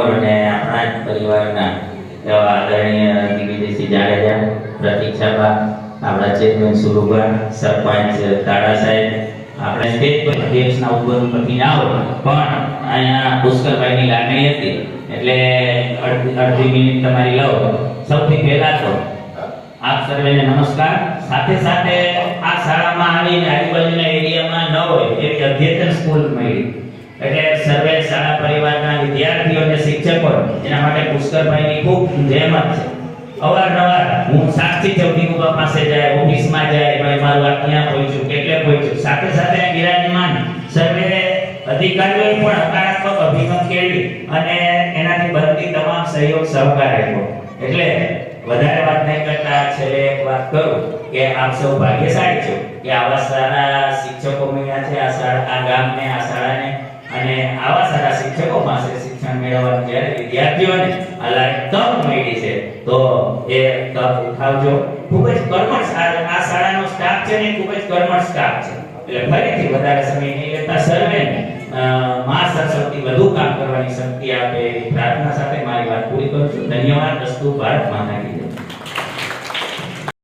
અને આપણા જ પરિવારના એવા આદરણીય દિગ્વિજયસિંહ જાડેજા, પ્રતીક્ષાબા, આપણા ચેરમેન સુરુભા, સરપંચ તાડા સાહેબ, આપણે સ્ટેજ પર અધ્યક્ષના ઉદ્બોધન પરથી ના હોય પણ અહીંયા પુષ્કરભાઈની લાગણી હતી એટલે અડધી મિનિટ તમારી લઉં. સૌથી પહેલા તો આપ સર્વેને નમસ્કાર. સાથે સાથે આ શાળામાં આવીને આજુબાજુના એરિયામાં ન હોય એવી અધ્યતન સ્કૂલ મળી એટલે સર્વે શાળા પરિવારના વિદ્યાર્થીઓ અને શિક્ષકો એના માટે પુષ્કરભાઈની ખૂબ જહેમત છે. અવારનવાર હું સાક્ષી ચૌધરી બાપા પાસે જાય, ઓફિસમાં જાય, ભાઈ મારું આ ક્યાં પહોંચ્યું, કેટલે પહોંચ્યું. સાથે સાથે બિરાજમાન સર્વે અધિકારીઓએ પણ હકારાત્મક અભિગમ કેળવી અને એનાથી બનતી તમામ સહયોગ સહકાર આપ્યો. એટલે વધારે વાત નહીં કરતા છેલ્લે એક વાત કરું કે આપ સૌ ભાગ્યશાળી છો કે આવા સારા શિક્ષકો મળ્યા છે આ ગામને, આ શાળાને, અને આવા સારા શિક્ષકો પાસે શિક્ષણ મેળવવાની જ્યારે વિદ્યાર્થીઓને આ લાયક તક મળી છે તો એ તક ઉઠાવજો. ખૂબ જ કર્મઠ આ શાળાનો સ્ટાફ છે ને, ખૂબ જ કર્મઠ સ્ટાફ છે. એટલે ફરીથી વધારે સમય નહીં લેતા સર્વેને માં સરસ્વતી વધુ કામ કરવાની શક્તિ આપે એવી પ્રાર્થના સાથે મારી વાત પૂરી કરું છું. ધન્યવાદ. અસ્તુ. ભારત માતા કી જય.